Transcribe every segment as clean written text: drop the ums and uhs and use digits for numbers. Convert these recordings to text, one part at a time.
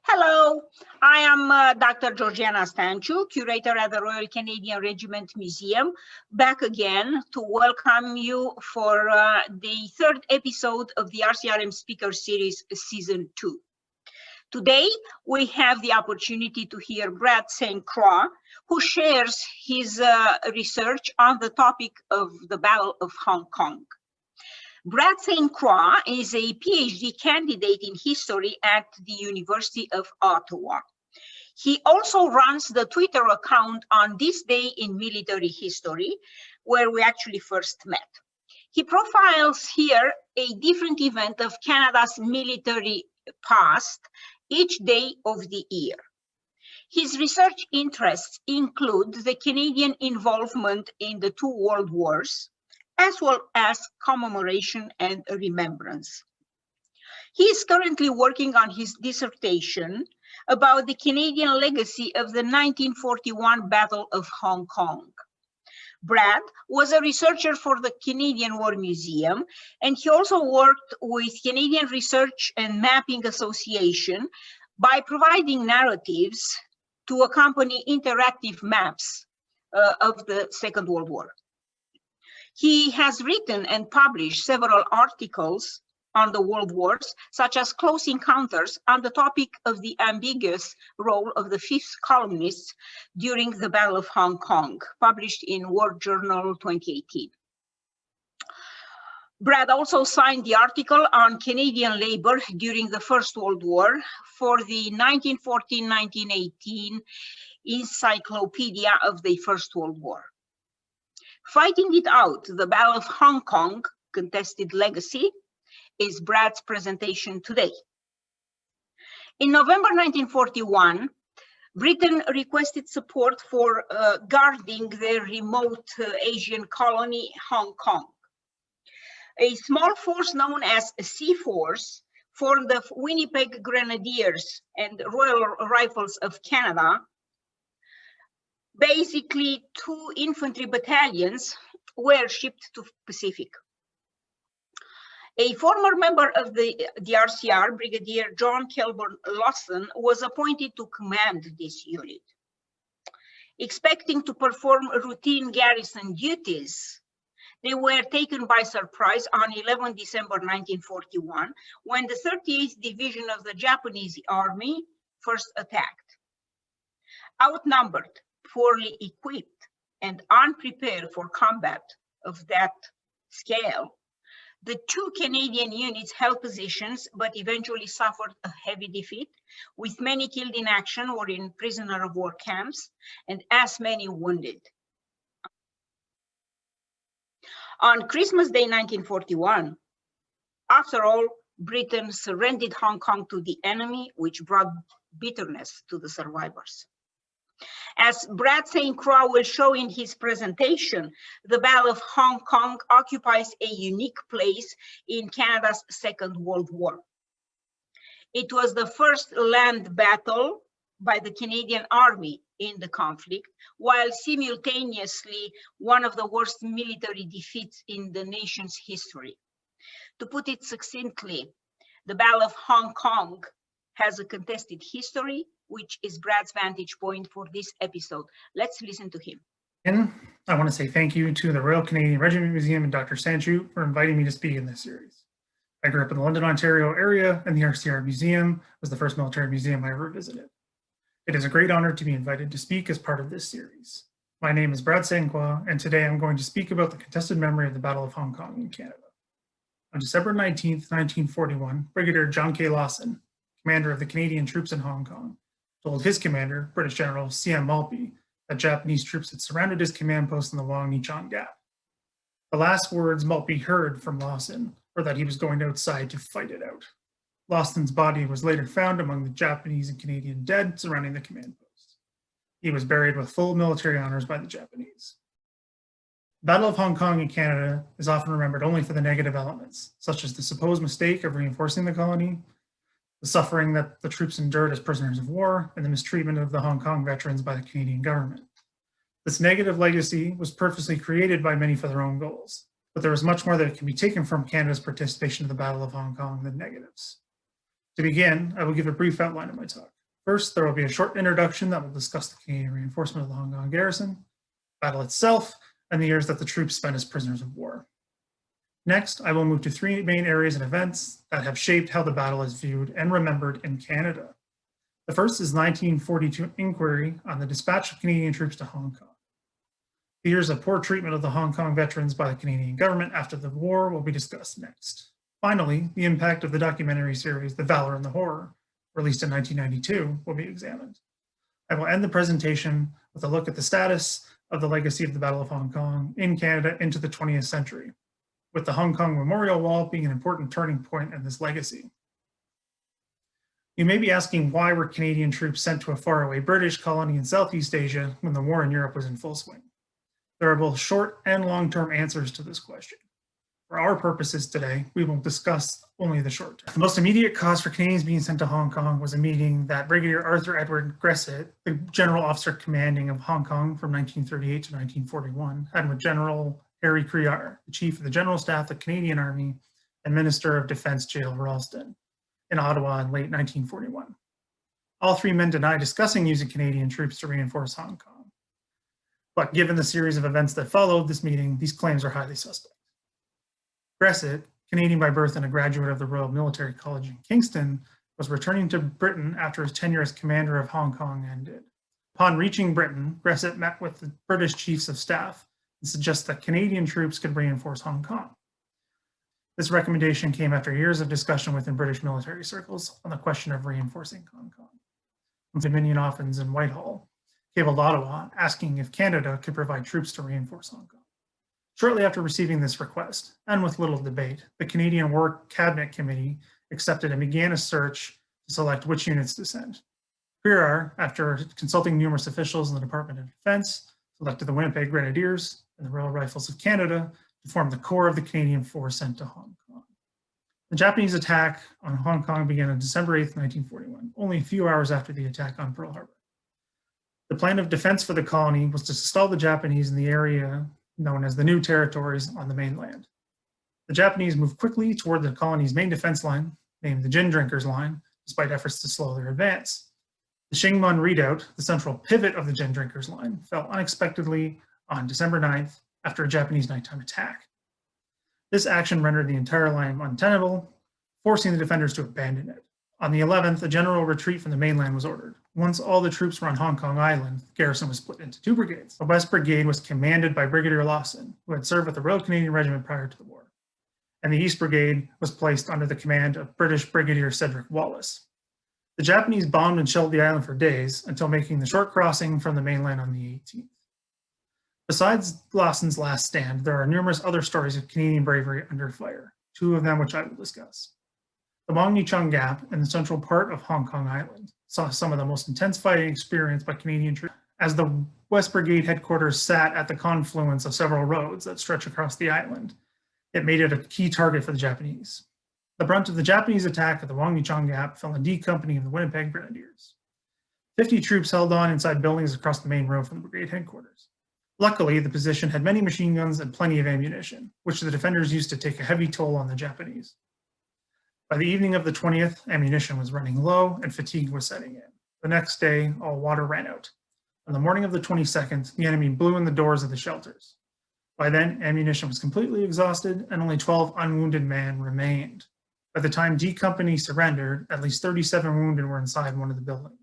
Hello, I am Dr. Georgiana Stanciu, curator at the Royal Canadian Regiment Museum, back again to welcome you for the third episode of the RCRM Speaker Series Season 2. Today, we have the opportunity to hear Brad St.Croix, who shares his research on the topic of the Battle of Honk Kong. Brad St.Croix is a PhD candidate in history at the University of Ottawa. He also runs the Twitter account On This Day in Military History, where we actually first met. He profiles here a different event of Canada's military past each day of the year. His research interests include the Canadian involvement in the two world wars, as well as commemoration and remembrance. He is currently working on his dissertation about the Canadian legacy of the 1941 Battle of Honk Kong. Brad was a researcher for the Canadian War Museum, and he also worked with Canadian Research and Mapping Association by providing narratives to accompany interactive maps of the Second World War. He has written and published several articles on the world wars, such as Close Encounters, on the topic of the ambiguous role of the fifth columnists during the Battle of Honk Kong, published in War Journal 2018. Brad also signed the article on Canadian labor during the First World War for the 1914-1918 Encyclopedia of the First World War. Fighting It Out, the Battle of Hong Kong, Contested Legacy, is Brad's presentation today. In November 1941, Britain requested support for guarding their remote Asian colony, Hong Kong. A small force known as a Sea Force formed the Winnipeg Grenadiers and Royal Rifles of Canada. Basically, 2 infantry battalions were shipped to Pacific. A former member of the RCR, Brigadier John Kelburn Lawson, was appointed to command this unit. Expecting to perform routine garrison duties, they were taken by surprise on 11 December 1941, when the 38th Division of the Japanese Army first attacked. Outnumbered, poorly equipped, and unprepared for combat of that scale, the 2 Canadian units held positions but eventually suffered a heavy defeat, with many killed in action or in prisoner of war camps, and as many wounded. On Christmas Day 1941, after all, Britain surrendered Hong Kong to the enemy, which brought bitterness to the survivors. As Brad St.Croix will show in his presentation, the Battle of Hong Kong occupies a unique place in Canada's Second World War. It was the first land battle by the Canadian Army in the conflict, while simultaneously one of the worst military defeats in the nation's history. To put it succinctly, the Battle of Hong Kong has a contested history, which is Brad's vantage point for this episode. Let's listen to him. And I want to say thank you to the Royal Canadian Regiment Museum and Dr. Stanciu for inviting me to speak in this series. I grew up in the London, Ontario area, and the RCR Museum was the first military museum I ever visited. It is a great honor to be invited to speak as part of this series. My name is Brad St.Croix, and today I'm going to speak about the contested memory of the Battle of Hong Kong in Canada. On December 19th, 1941, Brigadier John K. Lawson, commander of the Canadian troops in Hong Kong, told his commander, British General C.M. Maltby, that Japanese troops had surrounded his command post in the Wang-Nichan Gap. The last words Maltby heard from Lawson were that he was going outside to fight it out. Lawson's body was later found among the Japanese and Canadian dead surrounding the command post. He was buried with full military honors by the Japanese. The Battle of Hong Kong in Canada is often remembered only for the negative elements, such as the supposed mistake of reinforcing the colony, the suffering that the troops endured as prisoners of war, and the mistreatment of the Hong Kong veterans by the Canadian government. This negative legacy was purposely created by many for their own goals, but there is much more that can be taken from Canada's participation in the Battle of Hong Kong than negatives. To begin, I will give a brief outline of my talk. First, there will be a short introduction that will discuss the Canadian reinforcement of the Hong Kong garrison, battle itself, and the years that the troops spent as prisoners of war. Next, I will move to three main areas and events that have shaped how the battle is viewed and remembered in Canada. The first is the 1942 inquiry on the dispatch of Canadian troops to Hong Kong. The years of poor treatment of the Hong Kong veterans by the Canadian government after the war will be discussed next. Finally, the impact of the documentary series The Valor and the Horror, released in 1992, will be examined. I will end the presentation with a look at the status of the legacy of the Battle of Hong Kong in Canada into the 20th century, with the Hong Kong Memorial Wall being an important turning point in this legacy. You may be asking, why were Canadian troops sent to a faraway British colony in Southeast Asia when the war in Europe was in full swing? There are both short and long-term answers to this question. For our purposes today, we will discuss only the short term. The most immediate cause for Canadians being sent to Hong Kong was a meeting that Brigadier Arthur Edward Gressett, the general officer commanding of Hong Kong from 1938 to 1941, had with General Harry Criar, the Chief of the General Staff of the Canadian Army and Minister of Defense J.L. Ralston, in Ottawa in late 1941. All three men denied discussing using Canadian troops to reinforce Hong Kong. But given the series of events that followed this meeting, these claims are highly suspect. Gressett, Canadian by birth and a graduate of the Royal Military College in Kingston, was returning to Britain after his tenure as commander of Hong Kong ended. Upon reaching Britain, Gressett met with the British chiefs of staff and suggested that Canadian troops could reinforce Hong Kong. This recommendation came after years of discussion within British military circles on the question of reinforcing Hong Kong. Dominion Offens in Whitehall cabled Ottawa asking if Canada could provide troops to reinforce Hong Kong. Shortly after receiving this request, and with little debate, the Canadian War Cabinet Committee accepted and began a search to select which units to send. Criar, after consulting numerous officials in the Department of Defense, selected the Winnipeg Grenadiers and the Royal Rifles of Canada to form the core of the Canadian force sent to Hong Kong. The Japanese attack on Hong Kong began on December 8, 1941, only a few hours after the attack on Pearl Harbor. The plan of defense for the colony was to stall the Japanese in the area known as the New Territories on the mainland. The Japanese moved quickly toward the colony's main defense line, named the Gin Drinkers Line, despite efforts to slow their advance. The Shingmun Redoubt, the central pivot of the Gin Drinkers Line, fell unexpectedly on December 9th after a Japanese nighttime attack. This action rendered the entire line untenable, forcing the defenders to abandon it. On the 11th, a general retreat from the mainland was ordered. Once all the troops were on Hong Kong Island, the garrison was split into two brigades. The West Brigade was commanded by Brigadier Lawson, who had served with the Royal Canadian Regiment prior to the war, and the East Brigade was placed under the command of British Brigadier Cedric Wallace. The Japanese bombed and shelled the island for days until making the short crossing from the mainland on the 18th. Besides Lawson's last stand, there are numerous other stories of Canadian bravery under fire, two of them which I will discuss. The Wong Yi Chung Gap in the central part of Hong Kong Island saw some of the most intense fighting experienced by Canadian troops as the West Brigade headquarters sat at the confluence of several roads that stretch across the island. It made it a key target for the Japanese. The brunt of the Japanese attack at the Wong Yi Chung Gap fell on D Company of the Winnipeg Grenadiers. 50 troops held on inside buildings across the main road from the brigade headquarters. Luckily, the position had many machine guns and plenty of ammunition, which the defenders used to take a heavy toll on the Japanese. By the evening of the 20th, ammunition was running low and fatigue was setting in. The next day, all water ran out. On the morning of the 22nd, the enemy blew in the doors of the shelters. By then, ammunition was completely exhausted and only 12 unwounded men remained. By the time D Company surrendered, at least 37 wounded were inside one of the buildings.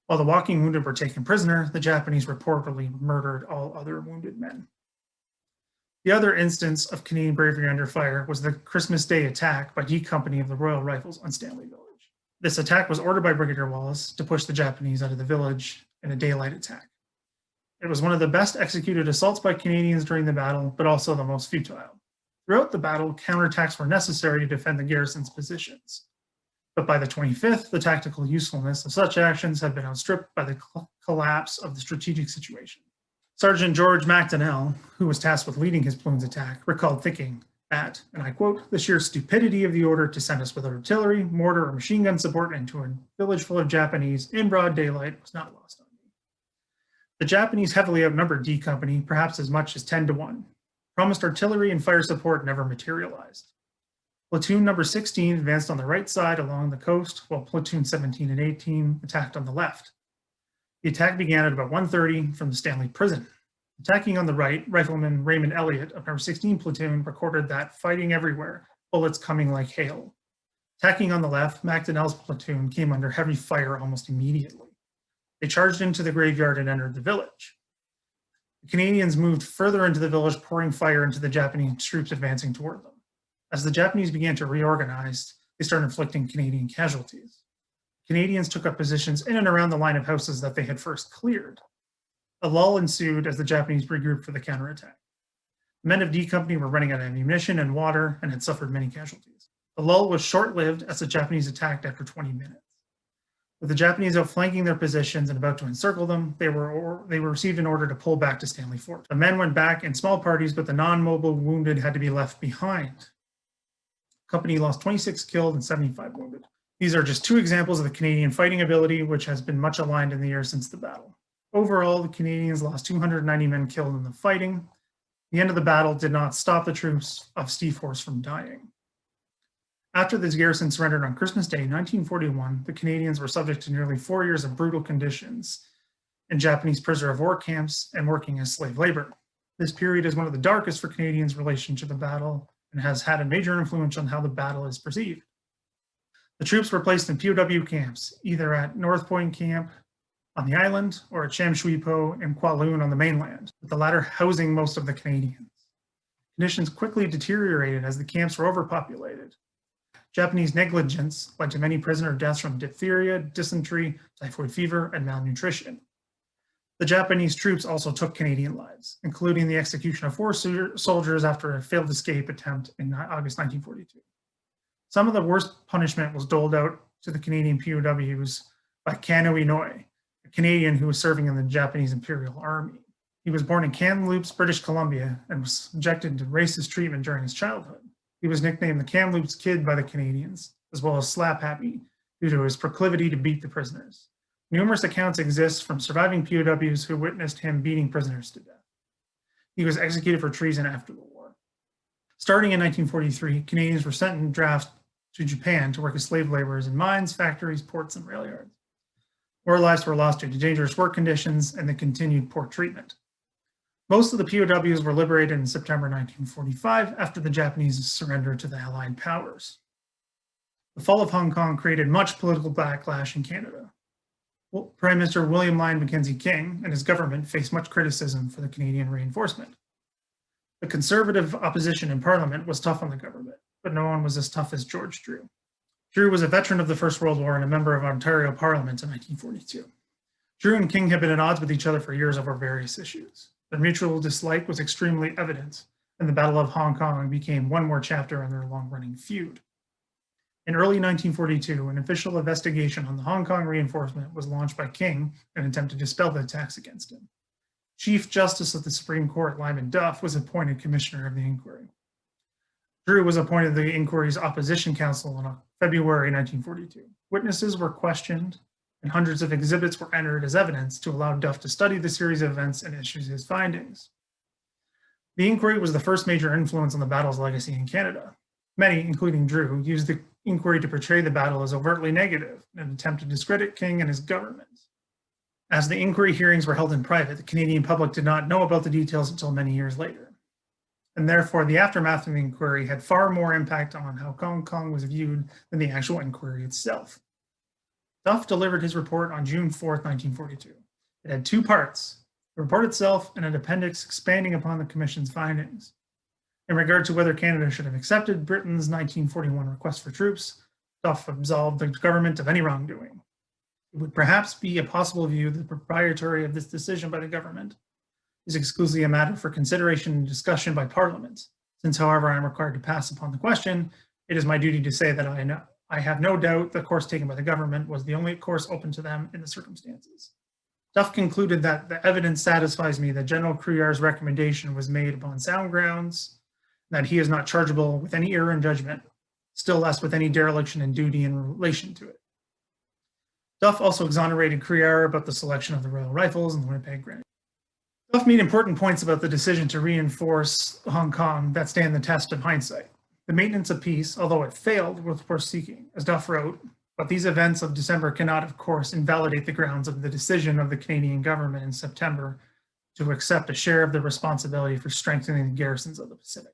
While the walking wounded were taken prisoner, the Japanese reportedly murdered all other wounded men. The other instance of Canadian bravery under fire was the Christmas Day attack by D Company of the Royal Rifles on Stanley Village. This attack was ordered by Brigadier Wallace to push the Japanese out of the village in a daylight attack. It was one of the best executed assaults by Canadians during the battle, but also the most futile. Throughout the battle, counterattacks were necessary to defend the garrison's positions. But by the 25th, the tactical usefulness of such actions had been outstripped by the collapse of the strategic situation. Sergeant George MacDonnell, who was tasked with leading his platoon's attack, recalled thinking that, and I quote, "the sheer stupidity of the order to send us with artillery, mortar, or machine gun support into a village full of Japanese in broad daylight was not lost on me." The Japanese heavily outnumbered D Company, perhaps as much as 10 to 1. Promised artillery and fire support never materialized. Platoon number 16 advanced on the right side along the coast, while platoon 17 and 18 attacked on the left. The attack began at about 1:30 from the Stanley prison. Attacking on the right, Rifleman Raymond Elliott of number 16 platoon recorded that fighting everywhere, bullets coming like hail. Attacking on the left, McDonnell's platoon came under heavy fire almost immediately. They charged into the graveyard and entered the village. The Canadians moved further into the village, pouring fire into the Japanese troops advancing toward them. As the Japanese began to reorganize, they started inflicting Canadian casualties. Canadians took up positions in and around the line of houses that they had first cleared. A lull ensued as the Japanese regrouped for the counterattack. The men of D Company were running out of ammunition and water and had suffered many casualties. The lull was short-lived as the Japanese attacked after 20 minutes. With the Japanese outflanking their positions and about to encircle them, they received an order to pull back to Stanley Fort. The men went back in small parties, but the non-mobile wounded had to be left behind. The company lost 26 killed and 75 wounded. These are just two examples of the Canadian fighting ability, which has been much aligned in the years since the battle. Overall, the Canadians lost 290 men killed in the fighting. The end of the battle did not stop the troops of Seaforth from dying. After this garrison surrendered on Christmas Day, 1941, the Canadians were subject to nearly 4 years of brutal conditions in Japanese prisoner of war camps and working as slave labor. This period is one of the darkest for Canadians' relation to the battle and has had a major influence on how the battle is perceived. The troops were placed in POW camps, either at North Point Camp on the island or at Sham Shui Po and Kowloon on the mainland, with the latter housing most of the Canadians. Conditions quickly deteriorated as the camps were overpopulated. Japanese negligence led to many prisoner deaths from diphtheria, dysentery, typhoid fever, and malnutrition. The Japanese troops also took Canadian lives, including the execution of 4 soldiers after a failed escape attempt in August 1942. Some of the worst punishment was doled out to the Canadian POWs by Kano Inouye, a Canadian who was serving in the Japanese Imperial Army. He was born in Kamloops, British Columbia, and was subjected to racist treatment during his childhood. He was nicknamed the Kamloops Kid by the Canadians, as well as Slap Happy, due to his proclivity to beat the prisoners. Numerous accounts exist from surviving POWs who witnessed him beating prisoners to death. He was executed for treason after the war. Starting in 1943, Canadians were sent in draft to Japan to work as slave laborers in mines, factories, ports, and rail yards. More lives were lost due to dangerous work conditions and the continued poor treatment. Most of the POWs were liberated in September 1945 after the Japanese surrendered to the Allied powers. The fall of Hong Kong created much political backlash in Canada. Prime Minister William Lyon Mackenzie King and his government faced much criticism for the Canadian reinforcement. The Conservative opposition in Parliament was tough on the government, but no one was as tough as George Drew. Drew was a veteran of the First World War and a member of Ontario Parliament in 1942. Drew and King had been at odds with each other for years over various issues. Their mutual dislike was extremely evident, and the Battle of Hong Kong became one more chapter in their long-running feud. In early 1942, an official investigation on the Hong Kong reinforcement was launched by King in an attempt to dispel the attacks against him. Chief Justice of the Supreme Court, Lyman Duff, was appointed commissioner of the inquiry. Drew was appointed the inquiry's opposition counsel in February 1942. Witnesses were questioned, and hundreds of exhibits were entered as evidence to allow Duff to study the series of events and issue his findings. The inquiry was the first major influence on the battle's legacy in Canada. Many, including Drew, used the inquiry to portray the battle as overtly negative in an attempt to discredit King and his government. As the inquiry hearings were held in private, the Canadian public did not know about the details until many years later. And therefore, the aftermath of the inquiry had far more impact on how Hong Kong was viewed than the actual inquiry itself. Duff delivered his report on June 4, 1942. It had 2 parts, the report itself and an appendix expanding upon the Commission's findings. In regard to whether Canada should have accepted Britain's 1941 request for troops, Duff absolved the government of any wrongdoing. It would perhaps be a possible view that the proprietary of this decision by the government is exclusively a matter for consideration and discussion by Parliament. Since, however, I am required to pass upon the question, it is my duty to say that I have no doubt the course taken by the government was the only course open to them in the circumstances. Duff concluded that the evidence satisfies me that General Couillard's recommendation was made upon sound grounds, that he is not chargeable with any error in judgment, still less with any dereliction in duty in relation to it. Duff also exonerated Couillard about the selection of the Royal Rifles and the Winnipeg Grenadiers. Duff made important points about the decision to reinforce Hong Kong that stand the test of hindsight. The maintenance of peace, although it failed, was worth seeking, as Duff wrote, but these events of December cannot, of course, invalidate the grounds of the decision of the Canadian government in September to accept a share of the responsibility for strengthening the garrisons of the Pacific.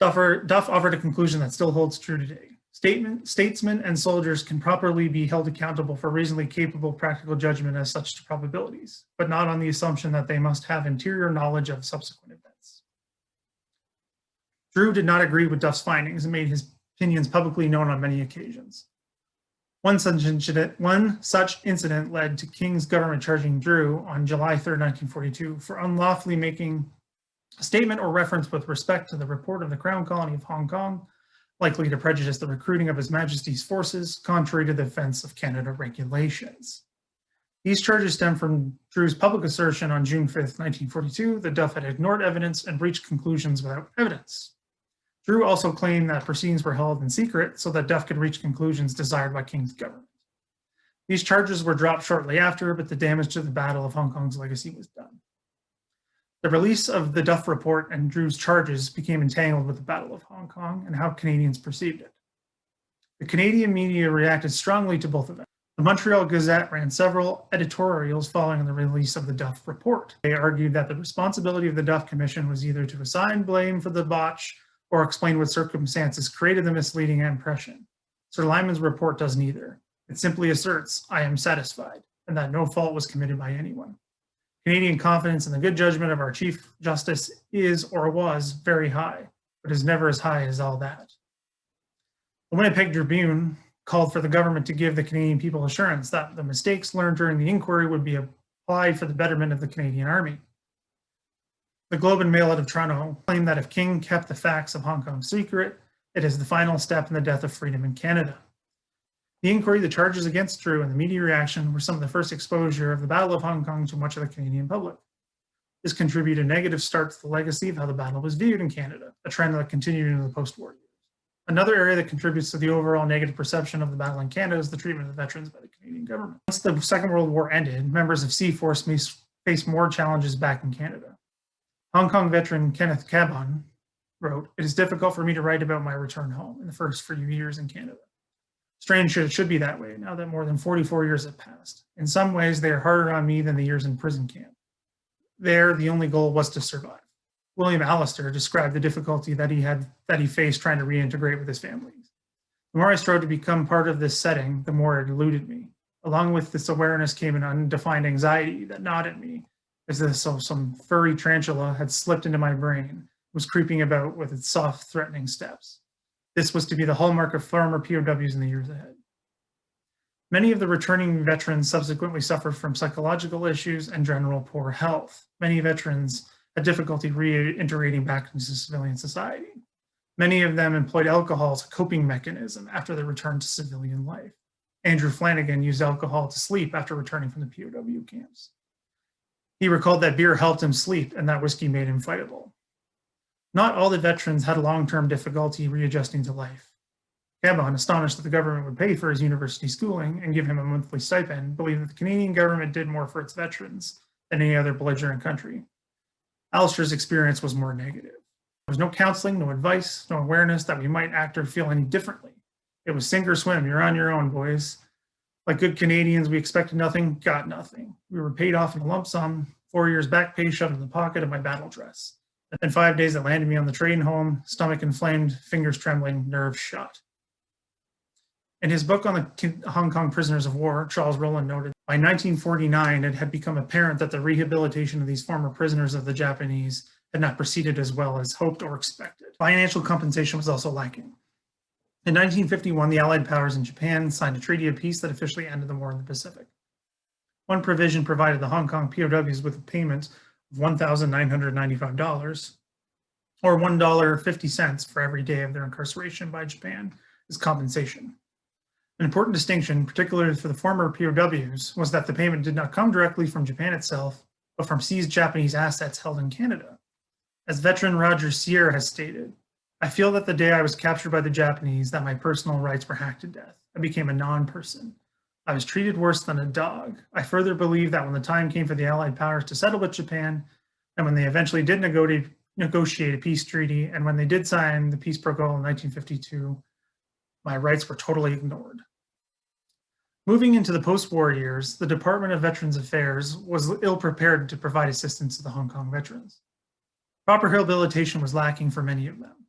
Duff offered a conclusion that still holds true today. Statesmen and soldiers can properly be held accountable for reasonably capable practical judgment as such to probabilities, but not on the assumption that they must have interior knowledge of subsequent events. Drew did not agree with Duff's findings and made his opinions publicly known on many occasions. One such incident led to King's government charging Drew on July 3, 1942, for unlawfully making a statement or reference with respect to the report of the Crown Colony of Hong Kong, likely to prejudice the recruiting of His Majesty's forces, contrary to the defense of Canada regulations. These charges stem from Drew's public assertion on June 5, 1942, that Duff had ignored evidence and reached conclusions without evidence. Drew also claimed that proceedings were held in secret so that Duff could reach conclusions desired by King's government. These charges were dropped shortly after, but the damage to the Battle of Hong Kong's legacy was done. The release of the Duff report and Drew's charges became entangled with the Battle of Hong Kong and how Canadians perceived it. The Canadian media reacted strongly to both events. The Montreal Gazette ran several editorials following the release of the Duff report. They argued that the responsibility of the Duff Commission was either to assign blame for the botch or explain what circumstances created the misleading impression. Sir Lyman's report does neither. It simply asserts, "I am satisfied," and that no fault was committed by anyone. Canadian confidence in the good judgment of our Chief Justice is or was very high, but is never as high as all that. The Winnipeg Tribune called for the government to give the Canadian people assurance that the mistakes learned during the inquiry would be applied for the betterment of the Canadian Army. The Globe and Mail out of Toronto claimed that if King kept the facts of Hong Kong secret, it is the final step in the death of freedom in Canada. The inquiry, the charges against Drew, and the media reaction were some of the first exposure of the Battle of Hong Kong to much of the Canadian public. This contributed a negative start to the legacy of how the battle was viewed in Canada, a trend that continued into the post-war years. Another area that contributes to the overall negative perception of the battle in Canada is the treatment of veterans by the Canadian government. Once the Second World War ended, members of Sea Force faced more challenges back in Canada. Hong Kong veteran Kenneth Cabon wrote, "It is difficult for me to write about my return home in the first few years in Canada. Strange it should be that way now that more than 44 years have passed. In some ways, they are harder on me than the years in prison camp. There, the only goal was to survive." William Allister described the difficulty that he faced trying to reintegrate with his family. "The more I strove to become part of this setting, the more it eluded me. Along with this awareness came an undefined anxiety that gnawed at me, as if some furry tarantula had slipped into my brain, was creeping about with its soft, threatening steps. This was to be the hallmark of former POWs in the years ahead." Many of the returning veterans subsequently suffered from psychological issues and general poor health. Many veterans had difficulty reintegrating back into civilian society. Many of them employed alcohol as a coping mechanism after their return to civilian life. Andrew Flanagan used alcohol to sleep after returning from the POW camps. He recalled that beer helped him sleep and that whiskey made him fightable. Not all the veterans had long-term difficulty readjusting to life. Cabon, astonished that the government would pay for his university schooling and give him a monthly stipend, believed that the Canadian government did more for its veterans than any other belligerent country. Alistair's experience was more negative. There was no counseling, no advice, no awareness that we might act or feel any differently. It was sink or swim, you're on your own, boys. Like good Canadians, we expected nothing, got nothing. We were paid off in a lump sum, 4 years back pay shoved in the pocket of my battle dress. And 5 days that landed me on the train home, stomach inflamed, fingers trembling, nerves shot. In his book on the Hong Kong prisoners of war, Charles Rowland noted, by 1949, it had become apparent that the rehabilitation of these former prisoners of the Japanese had not proceeded as well as hoped or expected. Financial compensation was also lacking. In 1951, the Allied powers and Japan signed a treaty of peace that officially ended the war in the Pacific. One provision provided the Hong Kong POWs with a payment of $1,995, or $1.50 for every day of their incarceration by Japan, as compensation. An important distinction, particularly for the former POWs, was that the payment did not come directly from Japan itself, but from seized Japanese assets held in Canada. As veteran Roger Sierra has stated, "I feel that the day I was captured by the Japanese, that my personal rights were hacked to death. I became a non-person. I was treated worse than a dog. I further believe that when the time came for the Allied powers to settle with Japan, and when they eventually did negotiate a peace treaty, and when they did sign the peace protocol in 1952, my rights were totally ignored. Moving into the post-war years, the Department of Veterans Affairs was ill-prepared to provide assistance to the Hong Kong veterans. Proper rehabilitation was lacking for many of them.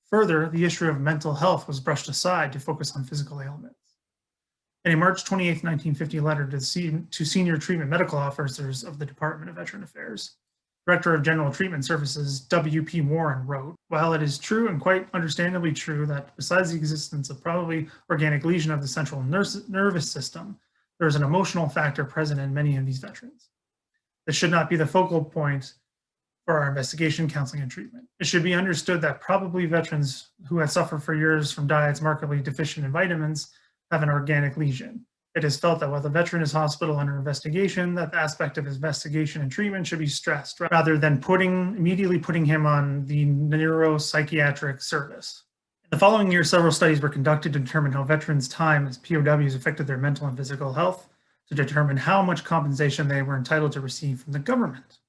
Further, the issue of mental health was brushed aside to focus on physical ailments. In a March 28, 1950 letter to senior treatment medical officers of the Department of Veteran Affairs, Director of General Treatment Services W.P. Warren wrote, "While it is true and quite understandably true that besides the existence of probably organic lesion of the central nervous system, there is an emotional factor present in many of these veterans. This should not be the focal point for our investigation, counseling, and treatment. It should be understood that probably veterans who have suffered for years from diets markedly deficient in vitamins have an organic lesion. It is felt that while the veteran is hospital under investigation, that the aspect of his investigation and treatment should be stressed rather than immediately putting him on the neuropsychiatric service." In the following year, several studies were conducted to determine how veterans' time as POWs affected their mental and physical health, to determine how much compensation they were entitled to receive from the government.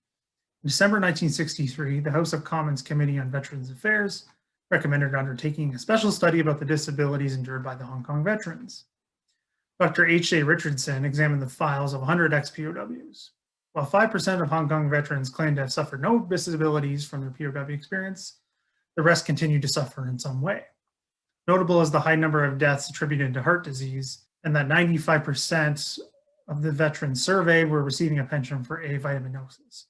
In December 1963, the House of Commons Committee on Veterans Affairs recommended undertaking a special study about the disabilities endured by the Hong Kong veterans. Dr. H.J. Richardson examined the files of 100 ex-POWs. While 5% of Hong Kong veterans claimed to have suffered no disabilities from their POW experience, the rest continued to suffer in some way. Notable is the high number of deaths attributed to heart disease, and that 95% of the veterans surveyed were receiving a pension for avitaminosis.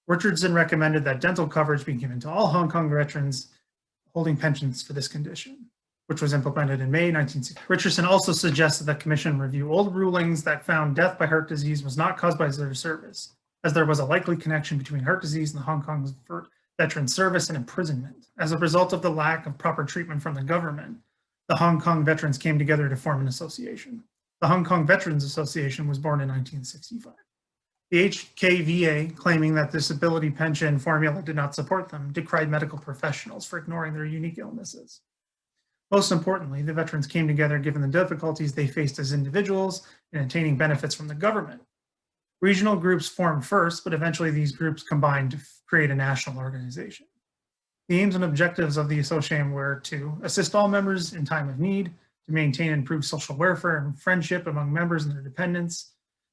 Richardson recommended that dental coverage be given to all Hong Kong veterans holding pensions for this condition, which was implemented in May 1960. Richardson also suggested that commission review old rulings that found death by heart disease was not caused by their service, as there was a likely connection between heart disease and the Hong Kong veteran service and imprisonment. As a result of the lack of proper treatment from the government, the Hong Kong veterans came together to form an association. The Hong Kong Veterans Association was born in 1965. The HKVA, claiming that disability pension formula did not support them, decried medical professionals for ignoring their unique illnesses. Most importantly, the veterans came together given the difficulties they faced as individuals in attaining benefits from the government. Regional groups formed first, but eventually these groups combined to create a national organization. The aims and objectives of the association were to assist all members in time of need, to maintain and improve social welfare and friendship among members and their dependents,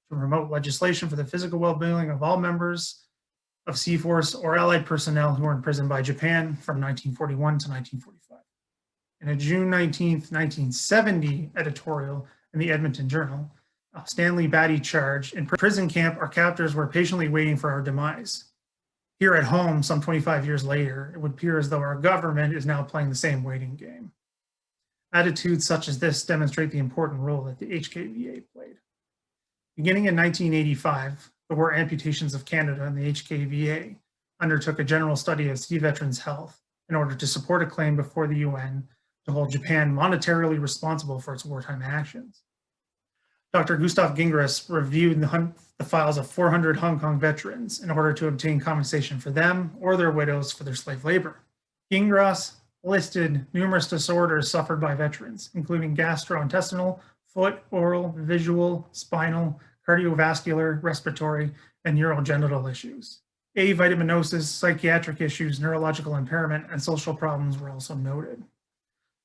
to promote legislation for the physical well-being of all members of C-Force or allied personnel who were imprisoned by Japan from 1941 to 1945. In a June 19, 1970 editorial in the Edmonton Journal, Stanley Batty charged, "In prison camp, our captors were patiently waiting for our demise. Here at home, some 25 years later, it would appear as though our government is now playing the same waiting game." Attitudes such as this demonstrate the important role that the HKVA played. Beginning in 1985, the War Amputations of Canada and the HKVA undertook a general study of sea veterans' health in order to support a claim before the UN to hold Japan monetarily responsible for its wartime actions. Dr. Gustav Gingras reviewed the files of 400 Hong Kong veterans in order to obtain compensation for them or their widows for their slave labor. Gingras listed numerous disorders suffered by veterans, including gastrointestinal, foot, oral, visual, spinal, cardiovascular, respiratory, and urogenital issues. Avitaminosis, psychiatric issues, neurological impairment, and social problems were also noted.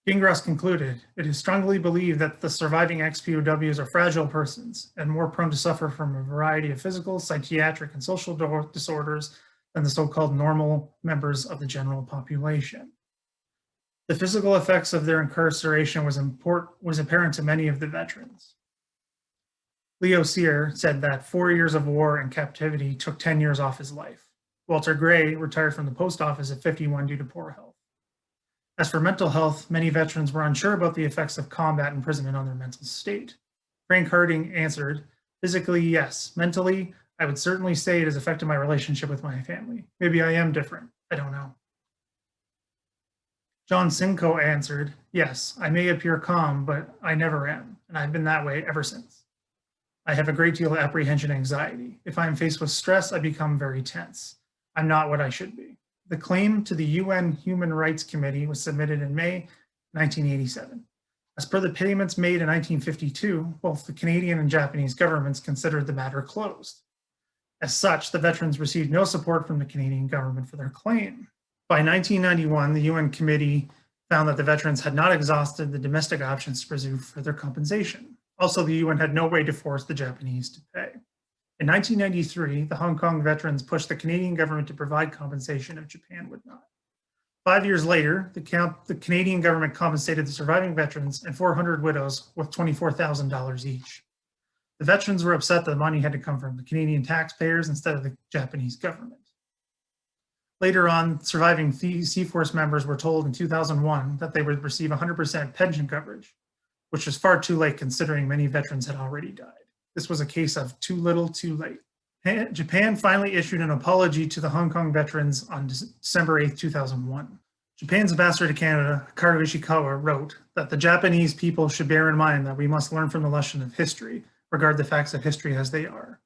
Gingras concluded, "It is strongly believed that the surviving ex-POWs are fragile persons and more prone to suffer from a variety of physical, psychiatric, and social disorders than the so-called normal members of the general population." The physical effects of their incarceration was apparent to many of the veterans. Leo Sear said that 4 years of war and captivity took 10 years off his life. Walter Gray retired from the post office at 51 due to poor health. As for mental health, many veterans were unsure about the effects of combat imprisonment on their mental state. Frank Harding answered, "Physically, yes. Mentally, I would certainly say it has affected my relationship with my family. Maybe I am different. I don't know." John Simcoe answered, "Yes, I may appear calm, but I never am, and I've been that way ever since. I have a great deal of apprehension and anxiety. If I am faced with stress, I become very tense. I'm not what I should be." The claim to the UN Human Rights Committee was submitted in May 1987. As per the payments made in 1952, both the Canadian and Japanese governments considered the matter closed. As such, the veterans received no support from the Canadian government for their claim. By 1991, the UN committee found that the veterans had not exhausted the domestic options to pursue further compensation. Also, the UN had no way to force the Japanese to pay. In 1993, the Hong Kong veterans pushed the Canadian government to provide compensation if Japan would not. 5 years later, the Canadian government compensated the surviving veterans and 400 widows with $24,000 each. The veterans were upset that the money had to come from the Canadian taxpayers instead of the Japanese government. Later on, surviving Sea-Force members were told in 2001 that they would receive 100% pension coverage, which was far too late considering many veterans had already died. This was a case of too little, too late. Japan finally issued an apology to the Hong Kong veterans on December 8, 2001. Japan's ambassador to Canada, Hikaru Ishikawa, wrote that the Japanese people should bear in mind that we must learn from the lesson of history, regard the facts of history as they are.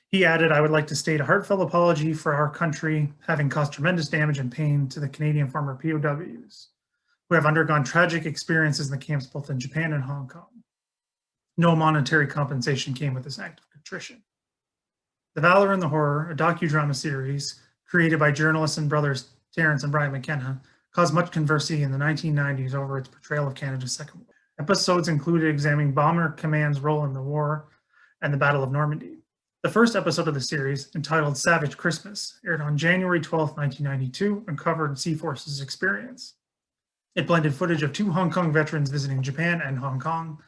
He added, "I would like to state a heartfelt apology for our country having caused tremendous damage and pain to the Canadian former POWs, who have undergone tragic experiences in the camps both in Japan and Hong Kong. No monetary compensation came with this act of contrition." The Valor and the Horror, a docudrama series created by journalists and brothers Terrence and Brian McKenna, caused much controversy in the 1990s over its portrayal of Canada's Second War. Episodes included examining Bomber Command's role in the war and the Battle of Normandy. The first episode of the series, entitled Savage Christmas, aired on January 12, 1992, and covered Sea-Force's experience. It blended footage of 2 Hong Kong veterans visiting Japan and Hong Kong,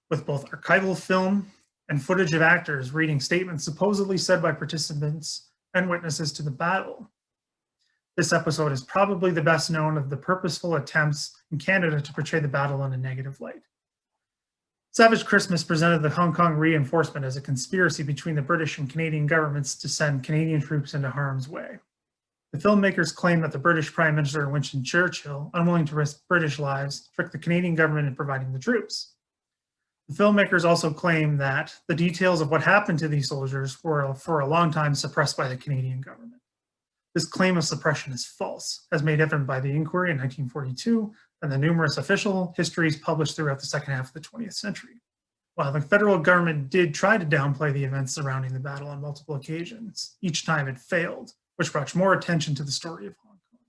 with both archival film and footage of actors reading statements supposedly said by participants and witnesses to the battle. This episode is probably the best known of the purposeful attempts in Canada to portray the battle in a negative light. Savage Christmas presented the Hong Kong reinforcement as a conspiracy between the British and Canadian governments to send Canadian troops into harm's way. The filmmakers claim that the British Prime Minister Winston Churchill, unwilling to risk British lives, tricked the Canadian government in providing the troops. The filmmakers also claim that the details of what happened to these soldiers were for a long time suppressed by the Canadian government. This claim of suppression is false, as made evident by the inquiry in 1942 and the numerous official histories published throughout the second half of the 20th century. While the federal government did try to downplay the events surrounding the battle on multiple occasions, each time it failed, which brought more attention to the story of Hong Kong.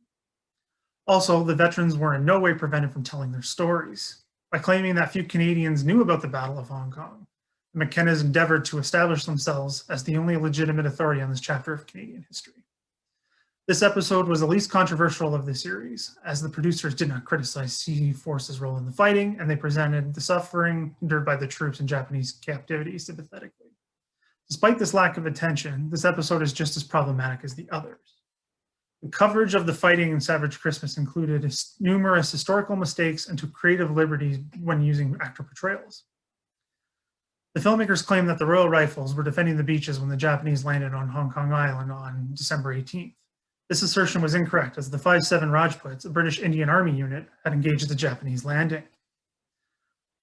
Also, the veterans were in no way prevented from telling their stories. By claiming that few Canadians knew about the Battle of Hong Kong, the McKennas endeavored to establish themselves as the only legitimate authority on this chapter of Canadian history. This episode was the least controversial of the series, as the producers did not criticize Sea-Force's role in the fighting, and they presented the suffering endured by the troops in Japanese captivity sympathetically. Despite this lack of attention, this episode is just as problematic as the others. The coverage of the fighting in Savage Christmas included numerous historical mistakes and took creative liberties when using actor portrayals. The filmmakers claim that the Royal Rifles were defending the beaches when the Japanese landed on Hong Kong Island on December 18th. This assertion was incorrect, as the 5-7 Rajputs, a British Indian Army unit, had engaged the Japanese landing,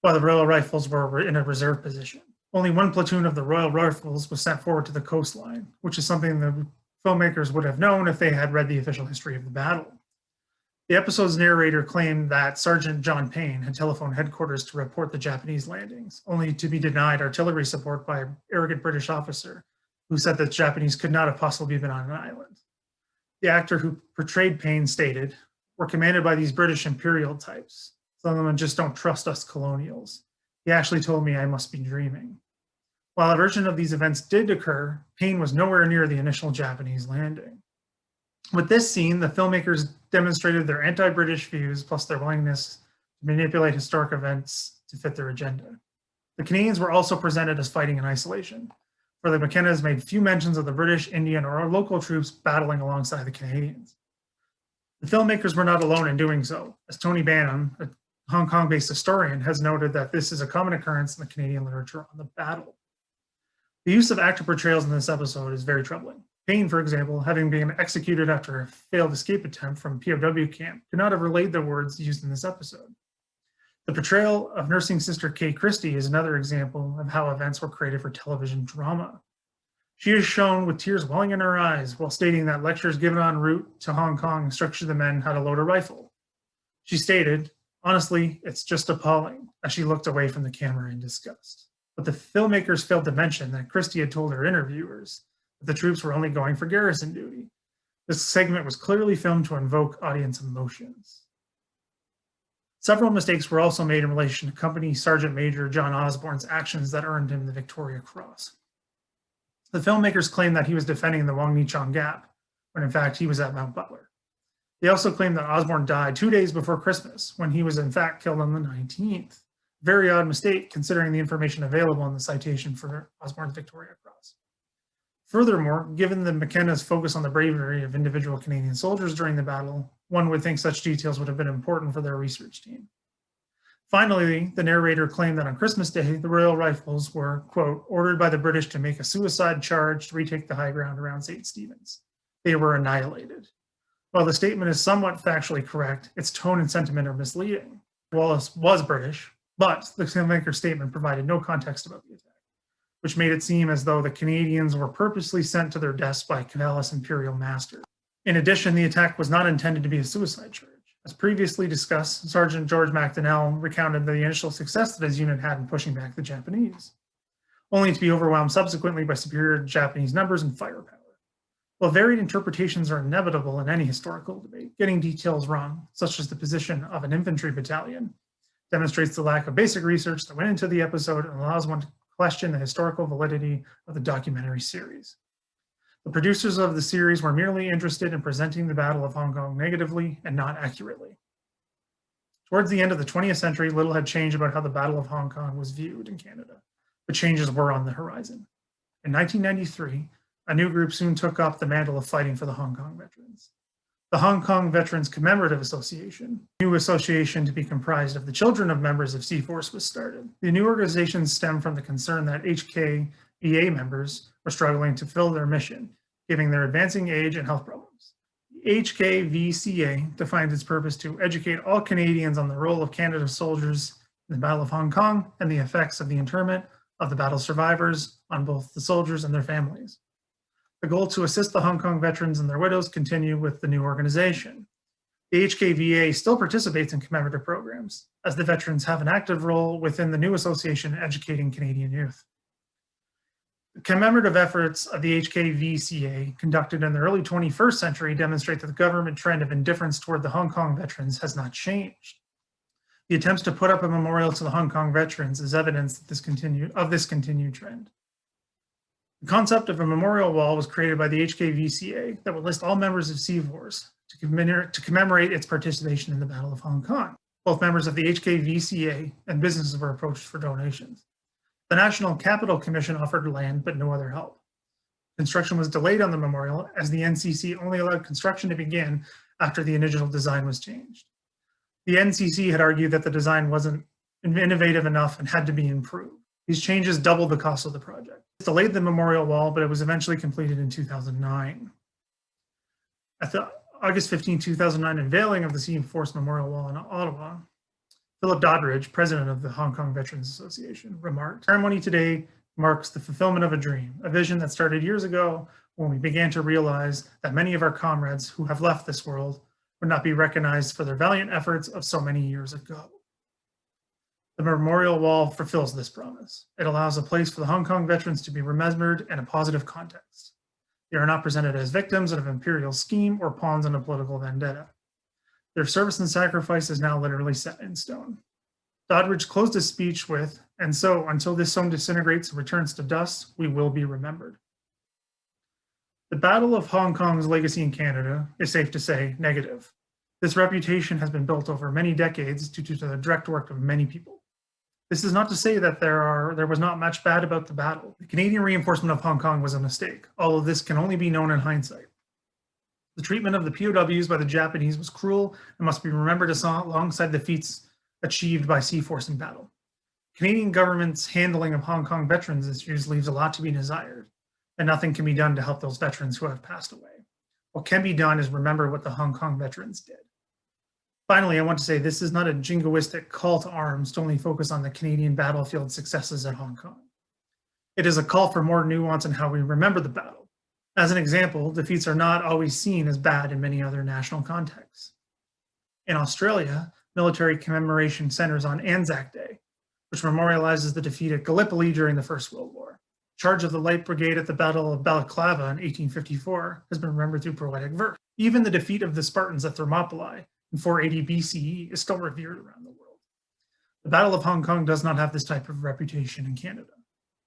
while the Royal Rifles were in a reserve position. Only one platoon of the Royal Rifles was sent forward to the coastline, which is something the filmmakers would have known if they had read the official history of the battle. The episode's narrator claimed that Sergeant John Payne had telephoned headquarters to report the Japanese landings, only to be denied artillery support by an arrogant British officer who said that the Japanese could not have possibly been on an island. The actor who portrayed Payne stated, "We're commanded by these British imperial types. Some of them just don't trust us colonials. He actually told me I must be dreaming." While a version of these events did occur, Payne was nowhere near the initial Japanese landing. With this scene, the filmmakers demonstrated their anti-British views, plus their willingness to manipulate historic events to fit their agenda. The Canadians were also presented as fighting in isolation, for the McKennas made few mentions of the British, Indian, or local troops battling alongside the Canadians. The filmmakers were not alone in doing so, as Tony Banham, a Hong Kong-based historian, has noted that this is a common occurrence in the Canadian literature on the battle. The use of actor portrayals in this episode is very troubling. Payne, for example, having been executed after a failed escape attempt from POW camp, could not have relayed the words used in this episode. The portrayal of nursing sister Kay Christie is another example of how events were created for television drama. She is shown with tears welling in her eyes while stating that lectures given en route to Hong Kong instructed the men how to load a rifle. She stated, "Honestly, it's just appalling," as she looked away from the camera in disgust. But the filmmakers failed to mention that Christie had told her interviewers but the troops were only going for garrison duty. This segment was clearly filmed to invoke audience emotions. Several mistakes were also made in relation to Company Sergeant Major John Osborne's actions that earned him the Victoria Cross. The filmmakers claimed that he was defending the Wang Nichang Gap, when in fact he was at Mount Butler. They also claimed that Osborne died 2 days before Christmas, when he was in fact killed on the 19th. Very odd mistake considering the information available in the citation for Osborne's Victoria Cross. Furthermore, given the McKenna's focus on the bravery of individual Canadian soldiers during the battle, one would think such details would have been important for their research team. Finally, the narrator claimed that on Christmas Day, the Royal Rifles were, quote, ordered by the British to make a suicide charge to retake the high ground around St. Stephen's. They were annihilated. While the statement is somewhat factually correct, its tone and sentiment are misleading. Wallace was British, but the filmmaker's statement provided no context about the attack, which made it seem as though the Canadians were purposely sent to their deaths by callous imperial masters. In addition, the attack was not intended to be a suicide charge. As previously discussed, Sergeant George MacDonnell recounted the initial success that his unit had in pushing back the Japanese, only to be overwhelmed subsequently by superior Japanese numbers and firepower. While varied interpretations are inevitable in any historical debate, getting details wrong, such as the position of an infantry battalion, demonstrates the lack of basic research that went into the episode and allows one to question the historical validity of the documentary series. The producers of the series were merely interested in presenting the Battle of Hong Kong negatively and not accurately. Towards the end of the 20th century, little had changed about how the Battle of Hong Kong was viewed in Canada, but changes were on the horizon. In 1993, a new group soon took up the mantle of fighting for the Hong Kong veterans. The Hong Kong Veterans Commemorative Association, a new association to be comprised of the children of members of C-Force, was started. The new organization stemmed from the concern that HKVA members were struggling to fulfill their mission, given their advancing age and health problems. The HKVCA defined its purpose to educate all Canadians on the role of Canada soldiers in the Battle of Hong Kong and the effects of the internment of the battle survivors on both the soldiers and their families. The goal to assist the Hong Kong veterans and their widows continue with the new organization. The HKVA still participates in commemorative programs, as the veterans have an active role within the new association educating Canadian youth. The commemorative efforts of the HKVCA conducted in the early 21st century demonstrate that the government trend of indifference toward the Hong Kong veterans has not changed. The attempts to put up a memorial to the Hong Kong veterans is evidence that this continued trend. The concept of a memorial wall was created by the HKVCA that would list all members of C-Force to commemorate its participation in the Battle of Hong Kong. Both members of the HKVCA and businesses were approached for donations. The National Capital Commission offered land, but no other help. Construction was delayed on the memorial as the NCC only allowed construction to begin after the initial design was changed. The NCC had argued that the design wasn't innovative enough and had to be improved. These changes doubled the cost of the project. It delayed the memorial wall, but it was eventually completed in 2009. At the August 15, 2009 unveiling of the C-Force Memorial Wall in Ottawa, Philip Doddridge, president of the Hong Kong Veterans Association, remarked, "The ceremony today marks the fulfillment of a dream, a vision that started years ago when we began to realize that many of our comrades who have left this world would not be recognized for their valiant efforts of so many years ago." The memorial wall fulfills this promise. It allows a place for the Hong Kong veterans to be remembered in a positive context. They are not presented as victims of an imperial scheme or pawns in a political vendetta. Their service and sacrifice is now literally set in stone. Doddridge closed his speech with, "And so, until this stone disintegrates and returns to dust, we will be remembered." The Battle of Hong Kong's legacy in Canada is, safe to say, negative. This reputation has been built over many decades due to the direct work of many people. This is not to say that there was not much bad about the battle. The Canadian reinforcement of Hong Kong was a mistake. All of this can only be known in hindsight. The treatment of the POWs by the Japanese was cruel and must be remembered alongside the feats achieved by C-Force in battle. Canadian government's handling of Hong Kong veterans issues leaves a lot to be desired, and nothing can be done to help those veterans who have passed away. What can be done is remember what the Hong Kong veterans did. Finally, I want to say this is not a jingoistic call to arms to only focus on the Canadian battlefield successes at Hong Kong. It is a call for more nuance in how we remember the battle. As an example, defeats are not always seen as bad in many other national contexts. In Australia, military commemoration centers on Anzac Day, which memorializes the defeat at Gallipoli during the First World War. Charge of the Light Brigade at the Battle of Balaclava in 1854 has been remembered through poetic verse. Even the defeat of the Spartans at Thermopylae in 480 BCE is still revered around the world. The Battle of Hong Kong does not have this type of reputation in Canada,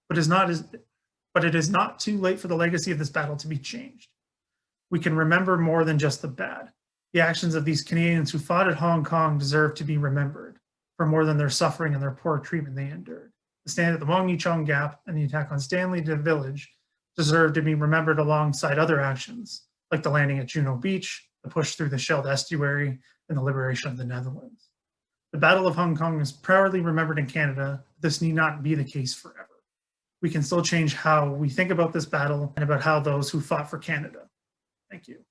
but it is not too late for the legacy of this battle to be changed. We can remember more than just the bad. The actions of these Canadians who fought at Hong Kong deserve to be remembered for more than their suffering and their poor treatment they endured. The stand at the Wong Yi Chong Gap and the attack on Stanley Village deserve to be remembered alongside other actions, like the landing at Juno Beach, the push through the shelled estuary, and the liberation of the Netherlands. The Battle of Hong Kong is proudly remembered in Canada, but this need not be the case forever. We can still change how we think about this battle and about how those who fought for Canada. Thank you.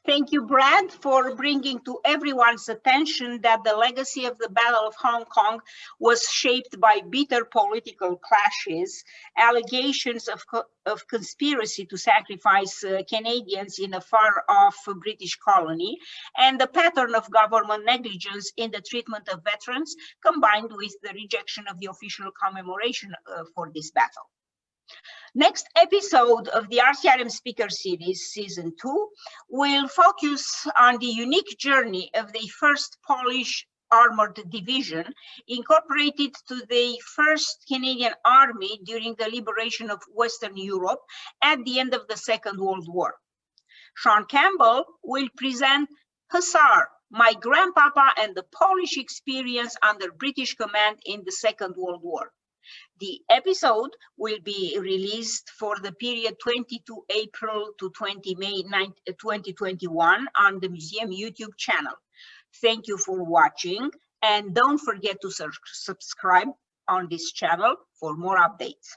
Thank you, Brad, for bringing to everyone's attention that the legacy of the Battle of Hong Kong was shaped by bitter political clashes, allegations of conspiracy to sacrifice Canadians in a far-off British colony, and the pattern of government negligence in the treatment of veterans, combined with the rejection of the official commemoration for this battle. Next episode of the RCRM Speaker Series, Season 2, will focus on the unique journey of the 1st Polish Armored Division, incorporated to the 1st Canadian Army during the liberation of Western Europe at the end of the Second World War. Sean Campbell will present Hussar, My Grandpapa and the Polish Experience under British Command in the Second World War. The episode will be released for the period 22 April to 20 May 2021 on the museum YouTube channel. Thank you for watching, and don't forget to subscribe on this channel for more updates.